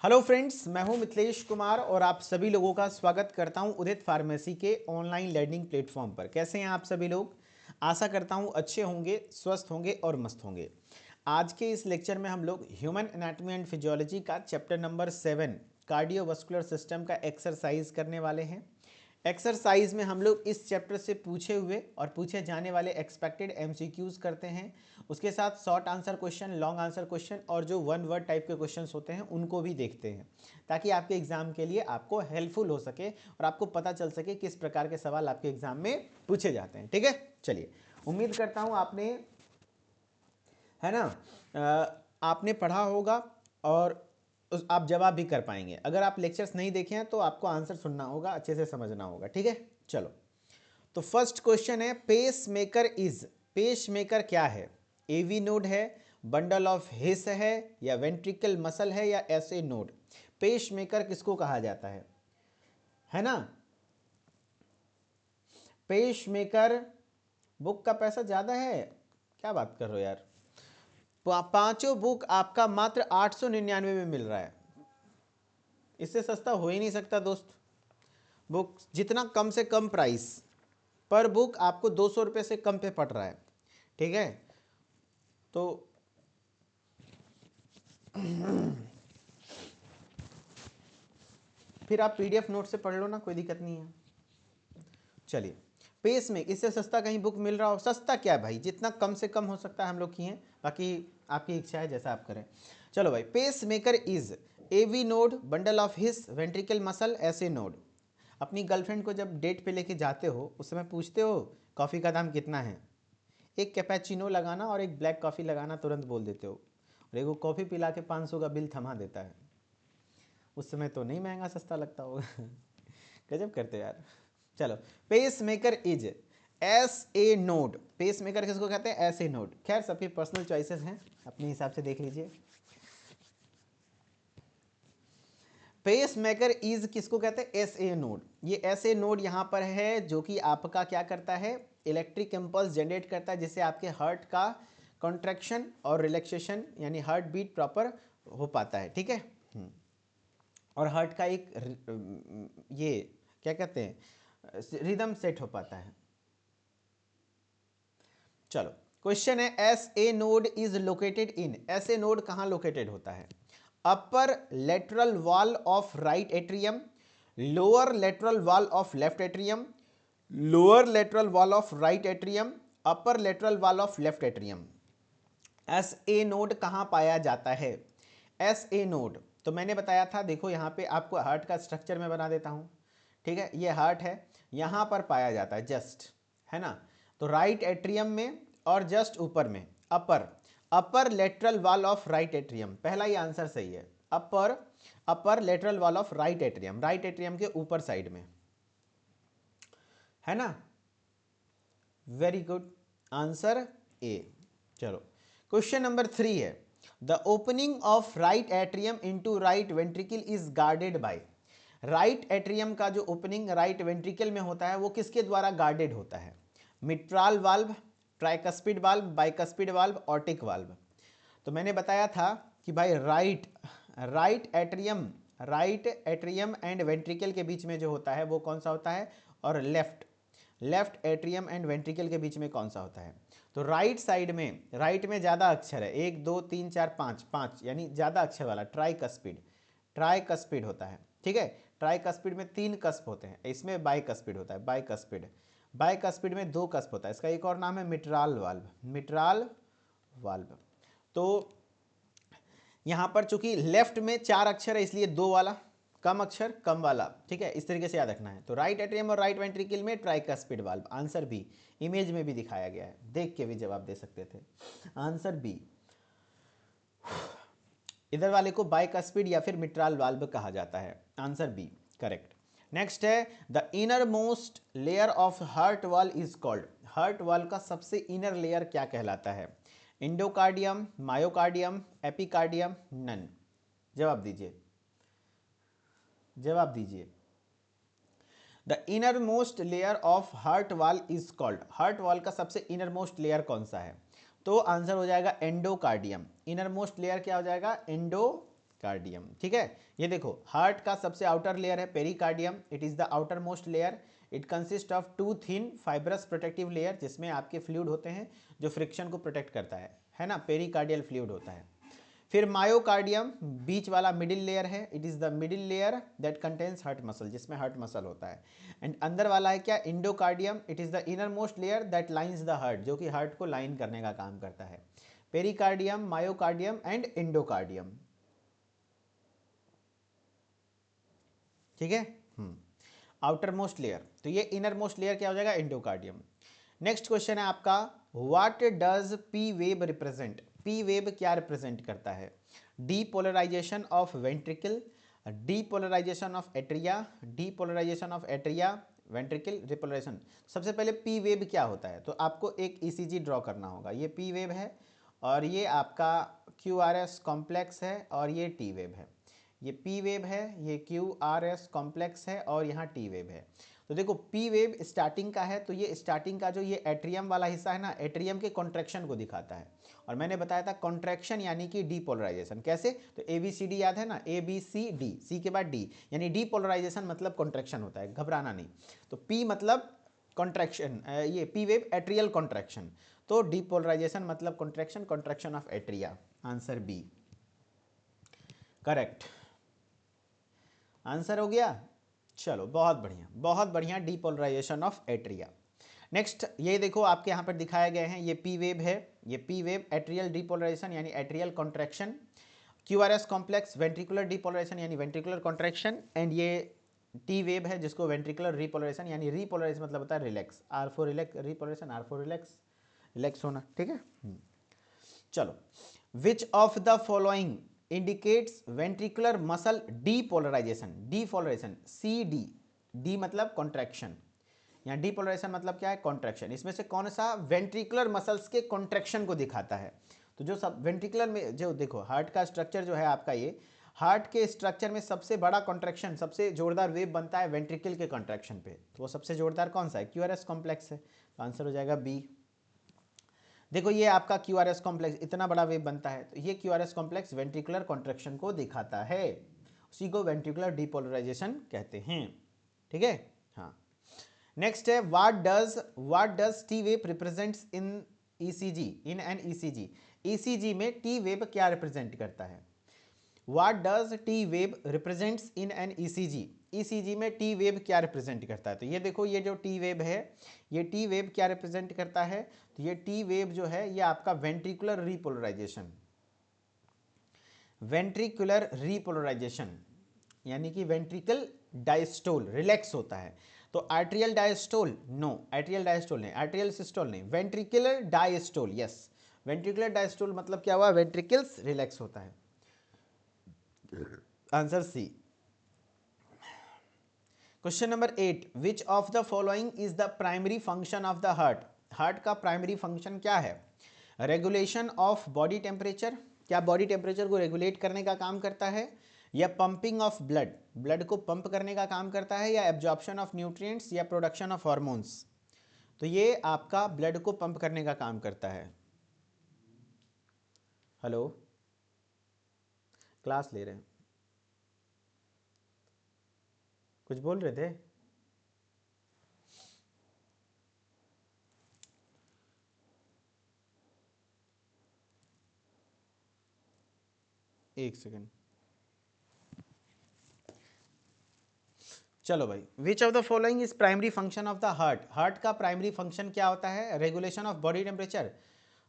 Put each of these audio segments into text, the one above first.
Hello friends, मैं हूं मिथिलेश कुमार और आप सभी लोगों का स्वागत करता हूं उदित फार्मेसी के ऑनलाइन लर्निंग प्लेटफॉर्म पर। कैसे हैं आप सभी लोग? आशा करता हूं अच्छे होंगे, स्वस्थ होंगे और मस्त होंगे। आज के इस लेक्चर में हम लोग ह्यूमन एनाटॉमी एंड फिजियोलॉजी का चैप्टर नंबर 7 कार्डियोवास्कुलर सिस्टम का एक्सरसाइज करने वाले हैं। एक्सरसाइज में हम लोग इस चैप्टर से पूछे हुए और पूछे जाने वाले एक्सपेक्टेड एमसीक्यूज करते हैं। उसके साथ short answer question, long answer question और जो वन वर्ड टाइप के क्वेश्चंस होते हैं उनको भी देखते हैं, ताकि आपके एग्जाम के लिए आपको हेल्पफुल हो सके और आपको पता चल सके किस प्रकार के सवाल आपके एग्जाम में पूछे जाते हैं। ठीक है, चलिए। उम्मीद करता हूँ आपने, है ना, आपने पढ़ा होगा और आप जवाब भी कर पाएंगे। अगर आप लेक्चर्स नहीं देखे हैं तो आपको आंसर सुनना होगा, अच्छे से समझना होगा। ठीक है, चलो। तो फर्स्ट क्वेश्चन है, pacemaker is, pacemaker क्या है? एवी नोड है, बंडल ऑफ हिस है, या वेंट्रिकल मसल है, या एसए नोड? पेस मेकर किसको कहा जाता है ना? पेस मेकर, बुक का पैसा ज़्यादा है, क्या बात कर रहे हो यार? पांचों बुक आपका मात्र 899 में मिल रहा है। इससे सस्ता हो ही नहीं सकता दोस्त। बुक जितना कम से कम प्राइस पर बुक आपको 200 रुपये से कम पे पड़ रहा है। ठीक है, तो फिर आप पीडीएफ नोट से पढ़ लो ना, कोई दिक्कत नहीं है। चलिए, पेस में इससे सस्ता कहीं बुक मिल रहा हो? सस्ता क्या भाई, जितना कम से कम हो सकता है हम लोग किए, बाकी आपकी इच्छा है, जैसा आप करें। चलो भाई, pacemaker is AV node, bundle of His, ventricle muscle, SA node. अपनी गर्लफ्रेंड को जब डेट पे लेके जाते हो उस समय पूछते हो कॉफ़ी का दाम कितना है? एक कैपेचिनो लगाना और एक ब्लैक कॉफ़ी लगाना तुरंत बोल देते हो, और एक वो कॉफ़ी पिला के 500 का बिल थमा देता है। उस समय तो नहीं महंगा सस्ता लगता होगा। गजब करते यार। चलो, pacemaker is S A node. Pacemaker किसको कहते हैं? S A node. खैर, सबकी पर्सनल चॉइसेस हैं, अपने हिसाब से देख लीजिए। पेस मेकर इज किसको कहते हैं? S A node. ये एस ए नोड यहाँ पर है जो कि आपका क्या करता है? इलेक्ट्रिक इम्पल्स जनरेट करता है, जिससे आपके हार्ट का कॉन्ट्रैक्शन और रिलैक्सेशन यानी हार्ट बीट प्रॉपर हो पाता है। ठीक है, और हार्ट का एक ये क्या कहते हैं, रिदम सेट हो पाता है। चलो, क्वेश्चन है, S A node is located in, S A node कहां लोकेटेड होता है? Upper lateral wall of right atrium, lower lateral wall of left atrium, lower lateral wall of right atrium, upper lateral wall of left atrium. S A node कहां पाया जाता है? S A node तो मैंने बताया था, देखो यहाँ पे आपको हार्ट का स्ट्रक्चर में बना देता हूँ। ठीक है, ये हार्ट है, यहाँ पर पाया जाता है जस्ट, है ना? तो राइट एट्रियम में और जस्ट ऊपर में, upper upper lateral wall of right atrium. पहला ही आंसर सही है, upper upper lateral wall of right atrium, right atrium के ऊपर साइड में, है ना? Very good, answer A. चलो, क्वेश्चन नंबर 3 है, the opening of right atrium into right ventricle is guarded by. Right atrium का जो ओपनिंग राइट वेंट्रिकल में होता है वो किसके द्वारा गार्डेड होता है? Mitral valve, tricuspid valve, bicuspid valve, aortic valve. तो मैंने बताया था कि भाई राइट एट्रियम एंड वेंट्रिकल के बीच में जो होता है वो कौन सा होता है, और लेफ्ट एट्रियम एंड वेंट्रिकल के बीच में कौन सा होता है? तो राइट साइड में, राइट में ज़्यादा अक्षर है, 1 2 3 4 5, 5 यानी ज़्यादा अक्षर वाला ट्राइकस्पिड होता है। ठीक है, ट्राइकस्पिड में 3 कस्प होते हैं, इसमें बाइकस्पिड होता है, बाइकस्पिड में 2 कस्प होता है। इसका एक और नाम है मिट्राल वाल्व। तो यहाँ पर चूंकि लेफ्ट में 4 अक्षर है इसलिए 2 वाला, कम अक्षर कम वाला। ठीक है, इस तरीके से याद रखना है। तो राइट एट्रियम और राइट वेंट्रिकल में tricuspid valve, answer B. Image में भी दिखाया गया है, देख के भी जवाब दे सकते थे, आंसर बी। इधर वाले को बाइकस्पिड या फिर मिट्राल वाल्व कहा जाता है, आंसर बी करेक्ट। नेक्स्ट है, the innermost layer of heart wall is called. Heart wall का सबसे इनर लेयर क्या कहलाता है? Endocardium, myocardium, epicardium, none. जवाब दीजिए, जवाब दीजिए। The innermost layer of heart wall is called, heart wall का सबसे इनर मोस्ट लेयर कौन सा है? तो आंसर हो जाएगा एंडोकार्डियम। इनर मोस्ट लेयर क्या हो जाएगा? एंडोकार्डियम। कार्डियम। ठीक है, ये देखो हार्ट का सबसे आउटर लेयर है pericardium, it is the outermost layer, it consist of two thin fibrous protective layer, जिसमें आपके फ्लूइड होते हैं जो फ्रिक्शन को प्रोटेक्ट करता है ना, पेरिकार्डियल फ्लूइड होता है। फिर मायोकार्डियम बीच वाला मिडिल लेयर है, it is the middle layer that contains heart muscle, जिसमें हार्ट मसल होता है। एंड अंदर वाला है क्या, endocardium, it is the innermost layer that lines the heart, जो कि हार्ट को लाइन करने का काम करता है। Pericardium, myocardium and endocardium. ठीक है, आउटर मोस्ट लेयर, तो ये इनर मोस्ट लेयर क्या हो जाएगा, इंडोकार्डियम। नेक्स्ट क्वेश्चन है आपका, what does P wave represent, P wave क्या रिप्रेजेंट करता है, depolarization of ventricle, depolarization of atria, depolarization of atria, ventricle, repolarization. सबसे पहले पी वेब क्या होता है, तो आपको एक ईसीजी ड्रॉ करना होगा, ये पी वेब है और ये आपका क्यू आर एस कॉम्प्लेक्स है और ये टी वेब है। ये पी वेब है, ये क्यू आर एस कॉम्प्लेक्स है और यहाँ टी वेब है। तो देखो पी वेब स्टार्टिंग का है, तो ये स्टार्टिंग का जो ये एट्रियम वाला हिस्सा है ना, एट्रियम के कॉन्ट्रैक्शन को दिखाता है। और मैंने बताया था कॉन्ट्रैक्शन यानी कि डीपोलराइजेशन, कैसे, तो ए बी सी डी याद है ना, ए बी सी डी, सी के बाद डी, यानी डीपोलराइजेशन मतलब कॉन्ट्रैक्शन होता है, घबराना नहीं। तो पी मतलब कॉन्ट्रैक्शन, ये पी वेब एट्रियल कॉन्ट्रैक्शन, तो डीपोलराइजेशन मतलब contraction, contraction of atria, answer B correct answer हो गया। चलो बहुत बढ़िया बहुत बढ़िया, डीपोलराइजेशन ऑफ एट्रिया। नेक्स्ट ये देखो आपके यहाँ पर दिखाए गए हैं, ये पी वेब है, ये पी वेब एट्रियल डीपोलराइजेशन यानी atrial contraction, Q R S complex ventricular depolarisation यानी वेंट्रिकुलर कॉन्ट्रैक्शन, एंड ये टी वेब है जिसको वेंट्रिकुलर रिपोलराइजेशन यानी रिपोलराइजेशन मतलब होता है relax, are four relax repolarisation, are four relax, relax होना। ठीक है, चलो, विच of the following indicates ventricular muscle depolarisation, depolarisation C D, D मतलब कॉन्ट्रैक्शन, यहाँ डीपोलराइजेशन मतलब क्या है, कॉन्ट्रैक्शन। इसमें से कौन सा वेंट्रिकुलर मसल्स के कॉन्ट्रैक्शन को दिखाता है, तो जो सब वेंट्रिकुलर में जो देखो हार्ट का स्ट्रक्चर जो है आपका, ये हार्ट के स्ट्रक्चर में सबसे बड़ा कॉन्ट्रैक्शन, सबसे जोरदार वेव बनता है वेंट्रिकल के कॉन्ट्रैक्शन पे, तो वो सबसे जोरदार कौन सा है, क्यूआरएस कॉम्प्लेक्स है, तो आंसर हो जाएगा बी। देखो ये आपका क्यू आर एस कॉम्प्लेक्स इतना बड़ा वेव बनता है, तो ये Q R S complex ventricular contraction को दिखाता है, उसी को वेंट्रिकुलर डीपोलराइजेशन कहते हैं। ठीक है, हाँ। नेक्स्ट है, what does T wave represents in ECG, in an ECG, ECG में टी वेव क्या रिप्रेजेंट करता है, what does T wave represents in an ECG, ECG में टी वेव क्या रिप्रेजेंट करता है, तो ये देखो ये जो टी वेव है, ये टी वेव क्या रिप्रेजेंट करता है, तो ये टी वेव जो है ये आपका वेंट्रिकुलर रिपोलराइजेशन, वेंट्रिकुलर रिपोलराइजेशन यानी कि वेंट्रिकल डायस्टोल रिलैक्स होता है, तो atrial diastole no, atrial diastole नहीं, आर्ट्रियल सिस्टोल नहीं, ventricular diastole, yes, ventricular diastole मतलब क्या हुआ, वेंट्रिकल्स रिलैक्स होता है, answer C. Question number 8, which of the following is the primary function of the heart, heart का प्राइमरी फंक्शन क्या है, रेगुलेशन ऑफ बॉडी टेम्परेचर, क्या बॉडी टेम्परेचर को रेगुलेट करने का काम करता है, या पंपिंग ऑफ ब्लड, ब्लड को पंप करने का काम करता है, या एब्जॉर्प्शन ऑफ न्यूट्रिएंट्स, या प्रोडक्शन ऑफ हार्मोन्स, तो ये आपका ब्लड को पंप करने का काम करता है। हेलो, क्लास ले रहे हैं, कुछ बोल रहे थे, एक सेकेंड, चलो भाई, which of the following is primary function of the heart, heart का प्राइमरी फंक्शन क्या होता है, रेगुलेशन ऑफ बॉडी टेम्परेचर,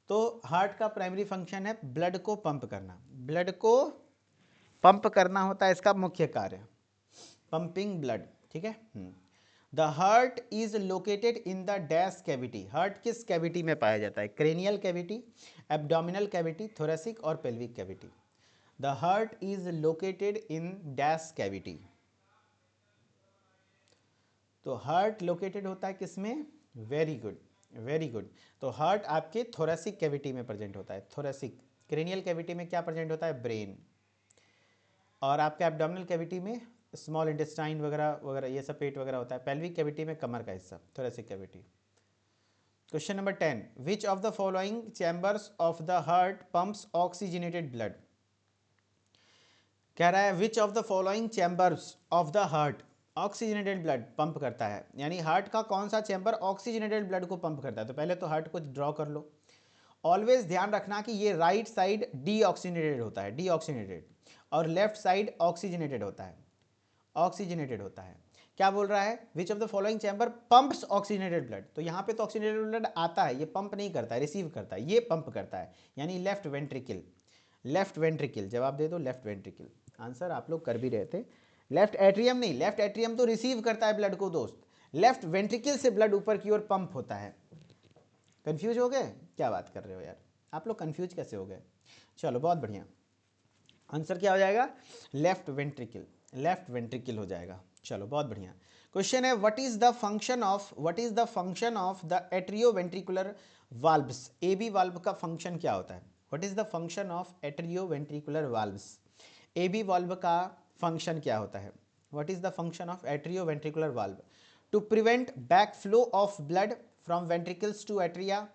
तो हार्ट का प्राइमरी फंक्शन है ब्लड को पंप करना, ब्लड को पंप करना होता है इसका मुख्य कार्य, पंपिंग ब्लड। ठीक है, the heart is located in the dash cavity, heart किस कैविटी में पाया जाता है, cranial cavity, abdominal cavity, thoracic और pelvic cavity, the heart is located in dash cavity, तो हार्ट लोकेटेड होता है किसमें, वेरी गुड वेरी गुड, तो हार्ट आपके थोरेसिक कैविटी में प्रेजेंट होता है, थोरेसिक, क्रेनियल कैविटी में क्या प्रेजेंट होता है, ब्रेन, और आपके एब्डोमिनल कैविटी में स्मॉल इंटेस्टाइन वगैरह वगैरह ये सब पेट वगैरह होता है, पेल्विक कैविटी में कमर का हिस्सा, thoracic cavity. Question number 10, which of the following chambers of the heart pumps oxygenated blood, कह रहा है which of the following chambers of the heart oxygenated blood pump करता है, यानी हार्ट का कौन सा चैम्बर ऑक्सीजनेटेड ब्लड को पंप करता है। तो पहले तो हार्ट को ड्रॉ कर लो। ऑलवेज ध्यान रखना कि ये राइट साइड डीऑक्सीजनेटेड होता है, डीऑक्सीजनेटेड, और लेफ्ट साइड ऑक्सीजनेटेड होता है, ऑक्सीजनेटेड होता है। क्या बोल रहा है, which of the following chamber pumps oxygenated blood. तो यहाँ पे तो ऑक्सीजनेटेड ब्लड आता है, ये पंप नहीं करता है, रिसीव करता है, ये पंप करता है, यानी लेफ्ट वेंट्रिकल। लेफ्ट वेंट्रिकल जवाब दे दो, लेफ्ट वेंट्रिकल। आंसर आप लोग कर भी रहे थे। लेफ्ट एट्रियम नहीं, लेफ्ट एट्रियम तो रिसीव करता है ब्लड को दोस्त, लेफ्ट वेंट्रिकल से ब्लड ऊपर की ओर पंप होता है। कंफ्यूज हो गए, क्या बात कर रहे हो यार, आप लोग कंफ्यूज कैसे हो गए। चलो बहुत बढ़िया, आंसर क्या हो जाएगा, लेफ्ट वेंट्रिकल, लेफ्ट वेंट्रिकल हो जाएगा। चलो बहुत बढ़िया। क्वेश्चन है what is the function of the atrioventricular valves. AV valve का फंक्शन क्या होता है, what is the function of atrioventricular valves. AV valve का फंक्शन क्या होता है, what is the function of atrioventricular valve. To prevent back flow of blood from ventricles to atria,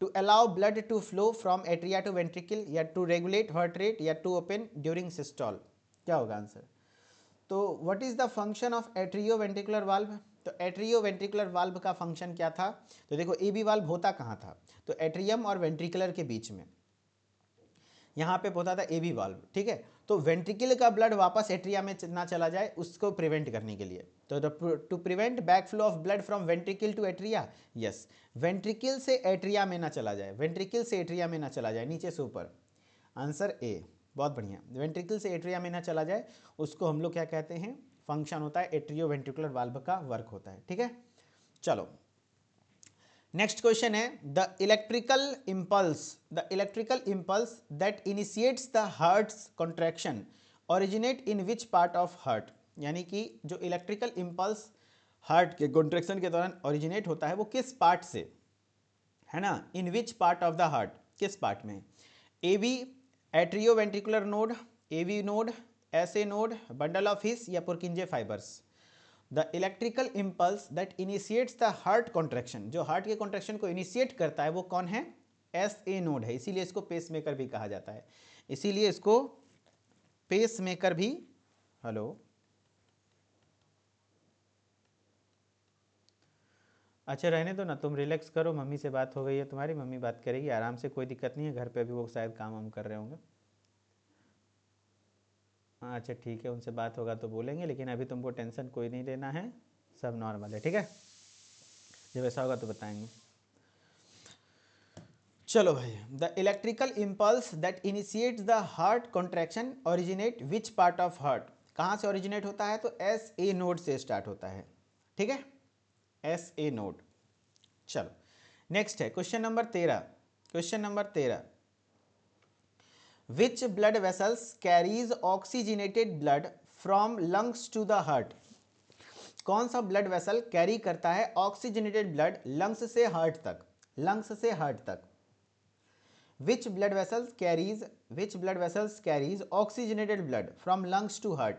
to allow blood to flow from atria to ventricle, या to regulate heart rate, या to open during systole. क्या होगा answer. तो what is the function of atrioventricular valve. तो atrioventricular valve का function क्या था। तो देखो एबी वाल्व होता कहाँ था, तो एट्रियम और वेंट्रिकुलर के बीच में, यहाँ पे होता था एबी वाल्व, ठीक है। तो वेंट्रिकल का ब्लड वापस एट्रिया में ना चला जाए, उसको प्रिवेंट करने के लिए। तो to prevent back flow of blood from ventricle to atria, yes, ventricle से एट्रिया में ना चला जाए, वेंट्रिकल से एट्रिया में ना चला जाए, नीचे से ऊपर। आंसर ए, बहुत बढ़िया। वेंट्रिकल से एट्रिया में ना चला जाए, उसको हम लोग क्या कहते हैं, फंक्शन होता है, एट्रियो वेंट्रिकुलर वाल्व का वर्क होता है, ठीक है। चलो नेक्स्ट क्वेश्चन है the electrical impulse that initiates the hearts contraction originate in which part of heart. यानी कि जो इलेक्ट्रिकल इंपल्स हार्ट के कॉन्ट्रैक्शन के दौरान ओरिजिनेट होता है वो किस पार्ट से है ना, in which part of the heart, किस पार्ट में। A B atrioventricular node, AV node, SA node, bundle of His, या Purkinje fibres. The electrical impulse that initiates the heart contraction, जो हार्ट के कॉन्ट्रैक्शन को initiate करता है वो कौन है, एस ए नोड है, इसीलिए इसको पेस मेकर भी कहा जाता है, इसीलिए इसको पेस मेकर भी। हेलो, अच्छा रहने दो ना, तुम रिलैक्स करो, मम्मी से बात हो गई है तुम्हारी, मम्मी बात करेगी आराम से, कोई दिक्कत नहीं है, घर पे भी वो शायद काम वाम कर रहे होंगे। हाँ अच्छा ठीक है, उनसे बात होगा तो बोलेंगे, लेकिन अभी तुमको टेंशन कोई नहीं लेना है, सब नॉर्मल है, ठीक है, जब ऐसा होगा तो बताएंगे। चलो भाई, the electrical impulse that initiates the heart contraction originate which part of heart. कहाँ से ओरिजिनेट होता है, तो एस ए नोड से स्टार्ट होता है, ठीक है, एस ए नोड। चलो नेक्स्ट है question number 13। Question number 13, which blood vessels carries oxygenated blood from lungs to the heart. कौन सा ब्लड वेसल कैरी करता है ऑक्सीजनेटेड ब्लड लंग्स से हार्ट तक, लंग्स से हार्ट तक। Which blood vessels carries oxygenated blood from lungs to heart.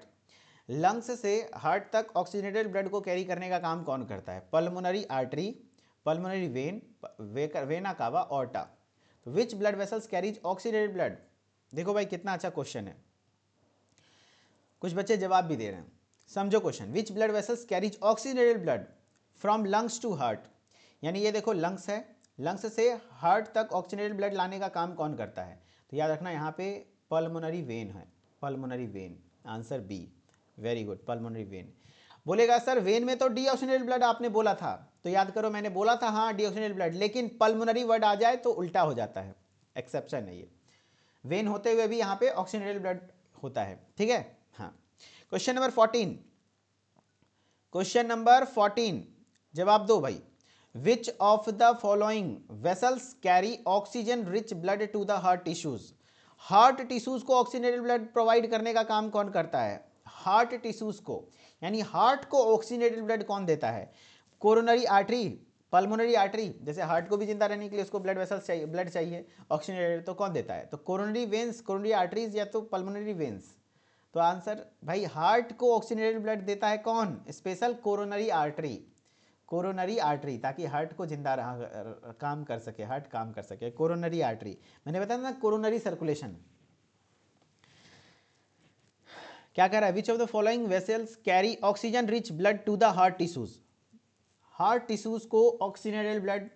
Lungs से heart तक ऑक्सीजनेटेड ब्लड को कैरी करने का काम कौन करता है, pulmonary artery, pulmonary vein, vena cava, aorta. तो which blood vessels carries oxygenated blood. देखो भाई कितना अच्छा क्वेश्चन है, कुछ बच्चे जवाब भी दे रहे हैं, समझो question. Which blood vessels carries oxygenated blood from lungs to heart, यानी ये देखो लंग्स है, लंग्स से हार्ट तक ऑक्सीजनेटेड ब्लड लाने का काम कौन करता है, तो याद रखना यहाँ पे पल्मोनरी वेन है, pulmonary vein, answer B, very good, pulmonary vein. बोलेगा सर वेन में तो डीऑक्सीजनेटेड ब्लड आपने बोला था, तो याद करो मैंने बोला था हाँ डीऑक्सीजनेटेड ब्लड, लेकिन पल्मोनरी वर्ड आ जाए तो उल्टा हो जाता है, एक्सेप्शन है ये, वेन होते हुए भी यहाँ पे ऑक्सीजनेटेड ब्लड होता है, ठीक है। हाँ, क्वेश्चन नंबर 14, क्वेश्चन नंबर 14 जवाब दो भाई। Which of the following vessels carry oxygen rich blood to the heart tissues. Heart tissues को ऑक्सीजनेटेड ब्लड प्रोवाइड करने का काम कौन करता है, हार्ट टिश्यूज को, यानी हार्ट को ऑक्सीजनेटेड ब्लड कौन देता है, कोरोनरी आर्टरी, पल्मोनरी आर्टरी, जैसे हार्ट को भी जिंदा रहने के लिए उसको ब्लड वेसल्स चाहिए, ब्लड चाहिए ऑक्सीजनेटेड, तो कौन देता है, तो कोरोनरी वेन्स, कोरोनरी आर्टरीज, या तो पल्मोनरी वेन्स। तो आंसर भाई हार्ट को ऑक्सीजनेटेड ब्लड देता है कौन, special coronary artery, coronary artery, ताकि हार्ट को जिंदा रहा काम कर सके, हार्ट काम कर सके, कोरोनरी आर्टरी। मैंने बताया ना कोरोनरी सर्कुलेशन। क्या कह रहा है, which of the following vessels carry oxygen rich blood to the heart tissues. Heart tissues को ऑक्सीजनेटेड ब्लड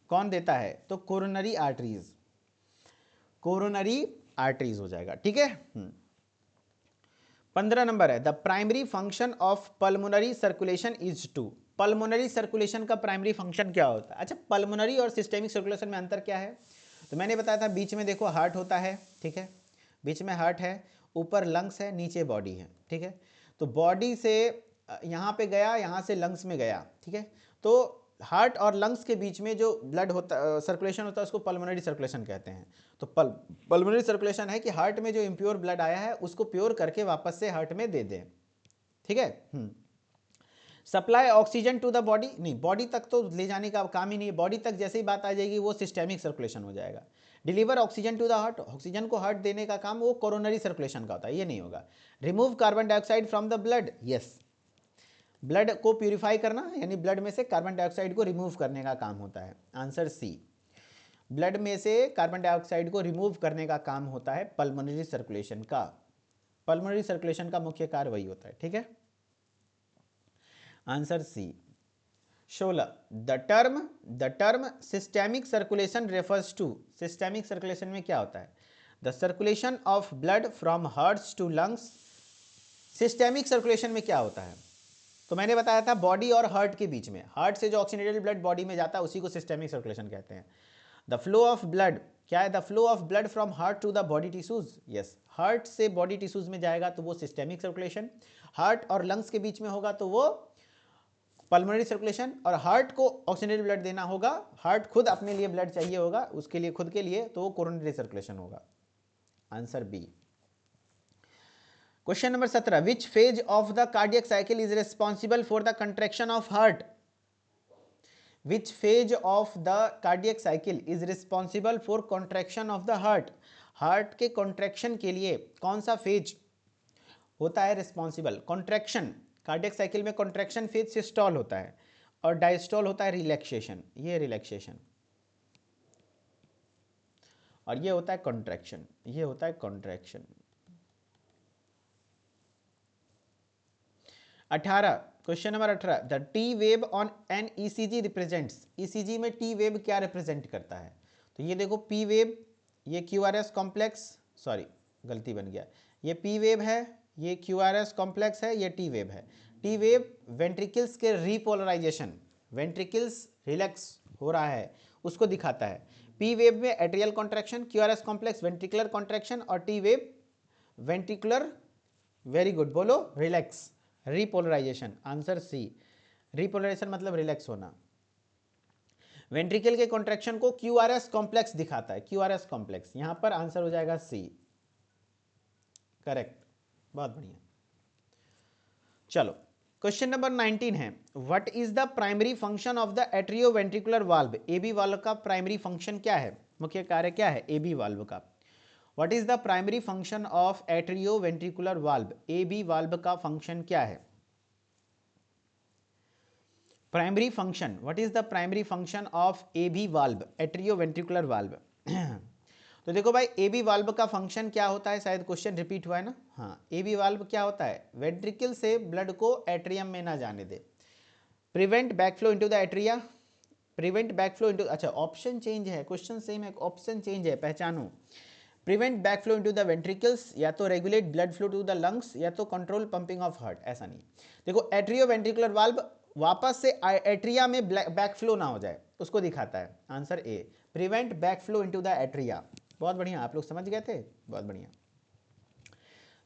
कौन देता है, तो कोरोनरी आर्टरीज, कोरोनरी आर्टरीज हो जाएगा, ठीक है। 15 नंबर है, the primary function of pulmonary circulation is to. Pulmonary circulation का प्राइमरी फंक्शन क्या होता है। अच्छा, पल्मोनरी और सिस्टेमिक सर्कुलेशन में अंतर क्या है, तो मैंने बताया था बीच में देखो हार्ट होता है, ठीक है, बीच में हार्ट है, ऊपर लंग्स है, नीचे बॉडी है, ठीक है। तो बॉडी से यहाँ पे गया, यहाँ से लंग्स में गया, ठीक है। तो हार्ट और लंग्स के बीच में जो ब्लड होता सर्कुलेशन होता है उसको पल्मोनरी सर्कुलेशन कहते हैं। तो पल्मोनरी सर्कुलेशन है कि हार्ट में जो इम्प्योर ब्लड आया है उसको प्योर करके वापस से हार्ट में दे दें, ठीक है। Supply oxygen to the body, नहीं बॉडी तक तो ले जाने का काम ही नहीं है, बॉडी तक जैसे ही बात आ जाएगी वो सिस्टेमिक सर्कुलेशन हो जाएगा। Deliver oxygen to the heart, oxygen को हार्ट देने का काम वो कोरोनरी सर्कुलेशन का होता है, ये नहीं होगा। Remove carbon dioxide from the blood, yes, blood को प्यूरिफाई करना यानी ब्लड में से कार्बन डाइऑक्साइड को रिमूव करने का काम होता है, आंसर सी। ब्लड में से कार्बन डाइऑक्साइड को रिमूव करने का काम होता है पल्मोनरी सर्कुलेशन का। पल्मोनरी सर्कुलेशन का मुख्य कार्य वही होता है, ठीक है, answer C. 16, the term systemic circulation refers to. Systemic circulation में क्या होता है, the circulation of blood from hearts to lungs. Systemic circulation में क्या होता है, तो मैंने बताया था बॉडी और हार्ट के बीच में, हार्ट से जो ऑक्सीजनेटेड ब्लड बॉडी में जाता है उसी को सिस्टेमिक सर्कुलेशन कहते हैं। द फ्लो ऑफ ब्लड, क्या है, the flow of blood from heart to the body tissues, yes, heart से बॉडी टिश्यूज में जाएगा तो वो सिस्टेमिक सर्कुलेशन, हार्ट और लंग्स के बीच में होगा तो वो पल्मोनरी सर्कुलेशन, और हार्ट को ऑक्सीजनेटेड ब्लड देना होगा, हार्ट खुद अपने लिए ब्लड चाहिए होगा उसके लिए खुद के लिए, तो वो कोरोनरी सर्कुलेशन होगा, answer B. Question number 17, which phase of the cardiac cycle is responsible for the contraction of heart. Which phase of the cardiac cycle is responsible for contraction of the heart. Heart के contraction के लिए कौन सा phase होता है responsible. Contraction, cardiac cycle में contraction phase systole होता है और डायस्टोल होता है रिलैक्सेशन, ये रिलैक्सेशन, और ये होता है कॉन्ट्रैक्शन, ये होता है contraction. 18, question number 18, the T wave on an ECG represents. ECG में टी वेव क्या रिप्रेजेंट करता है, तो ये देखो पी वेव, ये क्यूआरएस कॉम्प्लेक्स, सॉरी गलती बन गया, ये पी वेव है, ये क्यूआरएस कॉम्प्लेक्स है, ये टी वेव है। टी वेव वेंट्रिकल्स के रीपोलराइजेशन, वेंट्रिकल्स रिलैक्स हो रहा है उसको दिखाता है। पी वेव में atrial contraction, QRS complex ventricular contraction, और T wave ventricular, very good, बोलो relax, repolarisation, answer C. Repolarisation मतलब रिलैक्स होना। वेंट्रिकल के कॉन्ट्रैक्शन को क्यूआरएस कॉम्प्लेक्स दिखाता है, क्यूआरएस कॉम्प्लेक्स, यहां पर आंसर हो जाएगा सी, करेक्ट, बहुत बढ़िया। चलो क्वेश्चन नंबर 19 है, what is the primary function of the atrioventricular valve. AV valve का प्राइमरी फंक्शन क्या है, मुख्य कार्य क्या है एबी वाल्व का। What is the primary function of atrioventricular valve, AV valve का फंक्शन क्या है। Primary function, what is the primary function of AV valve, atrioventricular valve. तो देखो भाई एबी वाल्व का फंक्शन क्या होता है, शायद क्वेश्चन रिपीट हुआ है ना, हाँ, एबी वाल्व क्या होता है, वेंट्रिकल से ब्लड को एट्रियम में ना जाने दे, prevent backflow into the atria, prevent backflow into, अच्छा ऑप्शन चेंज है, क्वेश्चन सेम है, ऑप्शन चेंज है, पहचानो। Prevent backflow into the ventricles, या तो regulate blood flow to the lungs, या तो कंट्रोल पंपिंग ऑफ हार्ट, ऐसा नहीं। देखो एट्रियो वेंट्रिकुलर वाल्व वापस से एट्रिया में बैकफ्लो ना हो जाए उसको दिखाता है, answer A, prevent backflow into the atria. बहुत बढ़िया, आप लोग समझ गए थे, बहुत बढ़िया।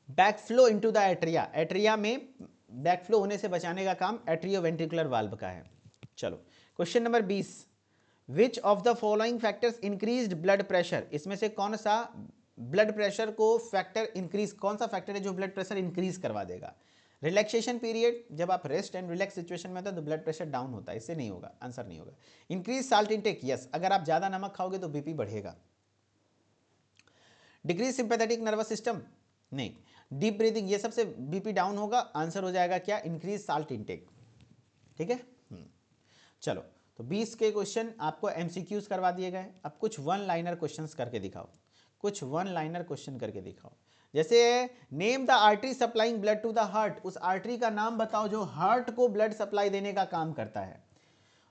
Backflow into the atria, atria में बैकफ्लो होने से बचाने का काम एट्रियो वेंट्रिकुलर वाल्व का है। चलो question number 20, which of the following factors increased blood pressure. इसमें से कौन सा ब्लड प्रेशर को फैक्टर इंक्रीज, कौन सा फैक्टर है जो ब्लड प्रेशर इंक्रीज करवा देगा। रिलैक्सेशन पीरियड, जब आप रेस्ट एंड रिलैक्स सिचुएशन में होता है तो ब्लड प्रेशर डाउन होता है, इससे नहीं होगा, आंसर नहीं होगा। इंक्रीज साल्ट इंटेक, यस, अगर आप ज्यादा नमक खाओगे तो बीपी बढ़ेगा। डिक्रीज सिंपैथेटिक नर्वस सिस्टम, नहीं। डीप ब्रीदिंग, ये सबसे बीपी डाउन होगा, आंसर हो जाएगा क्या, इंक्रीज साल्ट इंटेक, ठीक है। चलो तो 20 के क्वेश्चन आपको एमसीक्यूज करवा दिए गए, अब कुछ वन लाइनर क्वेश्चंस करके दिखाओ, कुछ वन लाइनर क्वेश्चन करके दिखाओ। जैसे name the artery supplying blood to the heart, उस आर्टरी का नाम बताओ जो हार्ट को ब्लड सप्लाई देने का काम करता है,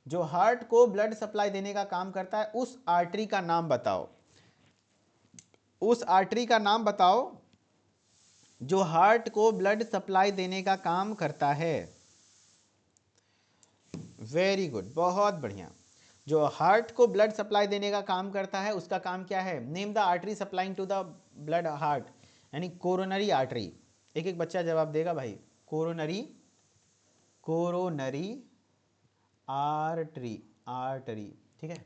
जो हार्ट को ब्लड सप्लाई देने का काम करता है, उस आर्टरी का नाम बताओ, उस आर्टरी का नाम बताओ जो हार्ट को ब्लड सप्लाई देने का काम करता है। वेरी गुड, बहुत बढ़िया। जो हार्ट को ब्लड सप्लाई देने का काम करता है उसका काम क्या है? Name the artery supplying to the blood heart, यानी कोरोनरी आर्टरी। एक एक बच्चा जवाब देगा भाई। कोरोनरी, कोरोनरी आर्टरी, आर्टरी, ठीक है।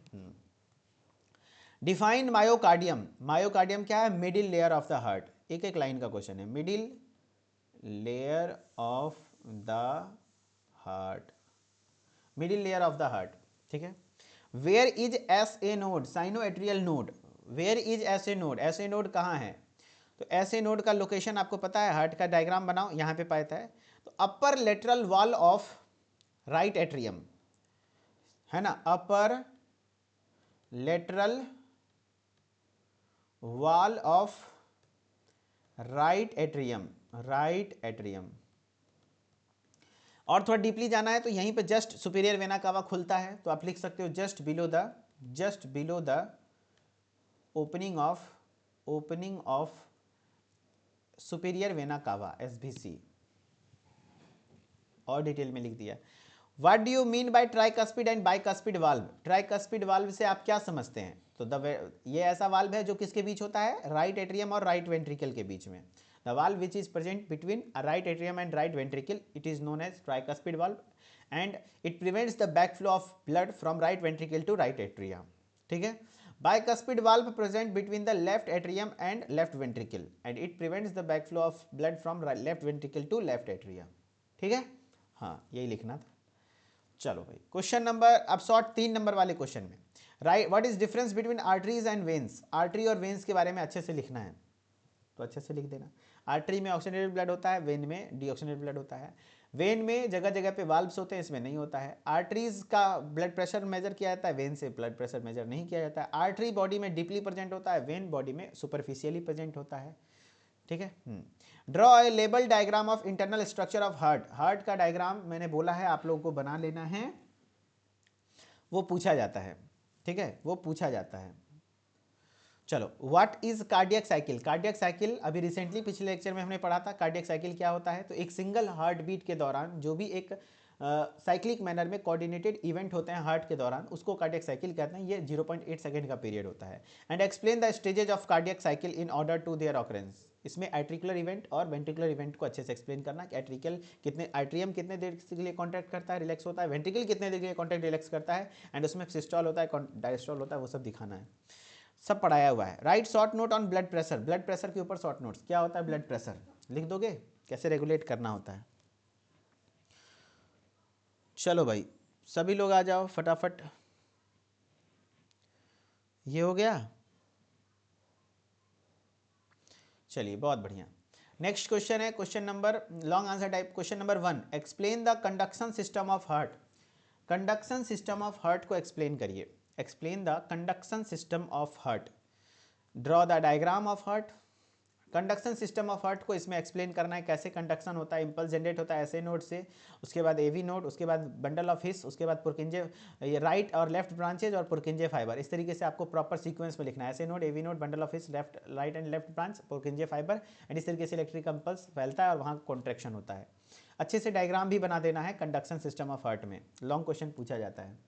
डिफाइन मायोकार्डियम, मायोकार्डियम क्या है? Middle layer of the heart. एक एक लाइन का क्वेश्चन है, middle layer of the heart, middle layer of the heart, ठीक है। Where is S A node, sinoatrial node, where is S A node, S A node कहाँ है? तो S A node का लोकेशन आपको पता है, हार्ट का डायग्राम बनाओ, यहाँ पे पाता है। तो upper lateral wall of right atrium, है ना, upper lateral wall of right atrium, right atrium. और थोड़ा डीपली जाना है तो यहीं पे जस्ट सुपीरियर वेना कावा खुलता है, तो आप लिख सकते हो just below the opening of superior vena cava, SBC, और डिटेल में लिख दिया। What do you mean by tricuspid and bicuspid valve, tricuspid valve से आप क्या समझते हैं? तो ये ऐसा वाल्व है जो किसके बीच होता है? राइट एट्रियम और राइट वेंट्रिकल के बीच में। The valve which is present between right atrium and right ventricle, it is known as tricuspid valve, and it prevents the backflow of blood from right ventricle to right atrium, ठीक है। Bicuspid valve present between the left atrium and left ventricle and it prevents the backflow of blood from left ventricle to left atrium, ठीक है। हाँ, यही लिखना था। चलो भाई, क्वेश्चन नंबर, अब शॉर्ट 3 नंबर वाले क्वेश्चन में, right, what is difference between arteries and veins, artery और वेन्स के बारे में अच्छे से लिखना है, तो अच्छे से लिख देना। आर्टरी में ऑक्सीजनेटेड ब्लड होता है, वेन में डीऑक्सीजनेटेड ब्लड होता है। वेन में जगह जगह पे वाल्व्स होते हैं, इसमें नहीं होता है। आर्टरीज का ब्लड प्रेशर मेजर किया जाता है, वेन से ब्लड प्रेशर मेजर नहीं किया जाता है। आर्टरी बॉडी में डीपली प्रेजेंट होता है, वेन बॉडी में सुपरफिशियली प्रेजेंट होता है, ठीक है। Draw a label diagram of internal structure of heart, heart का डायग्राम मैंने बोला है आप लोगों को बना लेना है, वो पूछा जाता है, ठीक है, वो पूछा जाता है। चलो, what is cardiac cycle, cardiac cycle अभी रिसेंटली पिछले लेक्चर में हमने पढ़ा था। कार्डियक साइकिल क्या होता है? तो एक सिंगल हार्ट बीट के दौरान जो भी एक साइक्लिक मैनर में कोऑर्डिनेटेड इवेंट होते हैं हार्ट के दौरान, उसको कार्डियक साइकिल कहते हैं। ये 0.8 सेकंड का पीरियड होता है। And explain the stages of cardiac cycle in order to their occurrence, इसमें एट्रिकुलर इवेंट और वेंट्रिकुलर इवेंट को अच्छे से एक्सप्लेन करना कि एट्रिकल कितने, एट्रियम कितने देर के लिए कॉन्ट्रैक्ट करता है, रिलैक्स होता है, वेंट्रिकल कितने देर के लिए कॉन्ट्रैक्ट रिलैक्स करता है, एंड उसमें सिस्टोल होता है, डायस्टोल होता है, वो सब दिखाना है, सब पढ़ाया हुआ है। Right short note on blood pressure, blood pressure के ऊपर शॉर्ट नोट्स, क्या होता है ब्लड प्रेशर, लिख दोगे, कैसे रेगुलेट करना होता है। चलो भाई, सभी लोग आ जाओ फटाफट, ये हो गया। चलिए, बहुत बढ़िया। नेक्स्ट क्वेश्चन है question number, long answer type, question number 1, explain the conduction system of heart, conduction system of heart को एक्सप्लेन करिए। Explain the conduction system of heart, draw the diagram of heart. Conduction system of heart को इसमें explain करना है, कैसे conduction होता है, impulse generate होता है ऐसे नोड से, उसके बाद एवी नोड, उसके बाद बंडल ऑफ हिस, उसके बाद पुरकिंजे, ये राइट और लेफ्ट ब्रांचेज और पुरकिंजे फाइबर, इस तरीके से आपको प्रॉपर सीक्वेंस में लिखना है। ऐसे node, AV node, bundle of His, left, right and left branch, Purkinje fiber, and इस तरीके से इलेक्ट्रिक इंपल्स फैलता है और वहाँ कॉन्ट्रैक्शन होता है। अच्छे से डायग्राम भी बना देना है कंडक्शन सिस्टम ऑफ हार्ट में, लॉन्ग क्वेश्चन पूछा जाता है,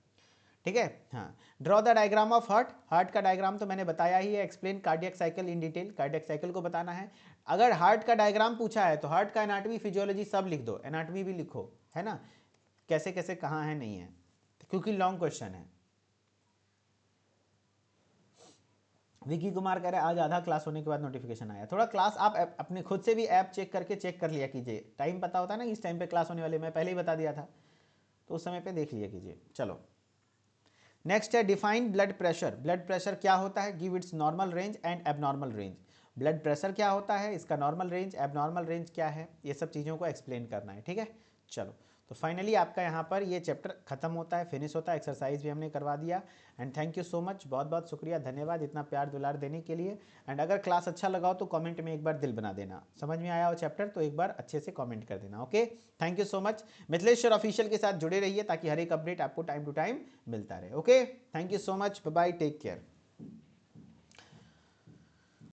ठीक है। हाँ, draw the diagram of heart, heart का डायग्राम तो मैंने बताया ही है। Explain cardiac cycle in detail, cardiac cycle को बताना है। अगर हार्ट का डायग्राम पूछा है तो हार्ट का एनाटॉमी, फिजियोलॉजी सब लिख दो, एनाटॉमी भी लिखो, है ना, कैसे कैसे कहाँ है नहीं है, क्योंकि लॉन्ग क्वेश्चन है। विकी कुमार कह रहे हैं आज आधा क्लास होने के बाद नोटिफिकेशन आया। थोड़ा क्लास आप अपने खुद से भी ऐप चेक करके चेक कर लिया कीजिए, टाइम पता होता है ना इस टाइम पे क्लास होने वाली, मैं पहले ही बता दिया था, तो उस समय पे देख लिया कीजिए। चलो, नेक्स्ट है define blood pressure, blood pressure क्या होता है, give its normal range and abnormal range. Blood pressure क्या होता है, इसका नॉर्मल रेंज, एबनॉर्मल रेंज क्या है, ये सब चीज़ों को एक्सप्लेन करना है। ठीक है, चलो तो फाइनली आपका यहाँ पर ये चैप्टर खत्म होता है, फिनिश होता है, एक्सरसाइज भी हमने करवा दिया। And thank you so much, बहुत बहुत शुक्रिया, धन्यवाद इतना प्यार दुलार देने के लिए। एंड अगर क्लास अच्छा लगा हो तो कमेंट में एक बार दिल बना देना, समझ में आया हो चैप्टर तो एक बार अच्छे से कमेंट कर देना। Okay, thank you so much. Mithileshwar official के साथ जुड़े रहिए ताकि हर एक अपडेट आपको टाइम टू टाइम मिलता रहे। Okay, thank you so much, bye bye, take care.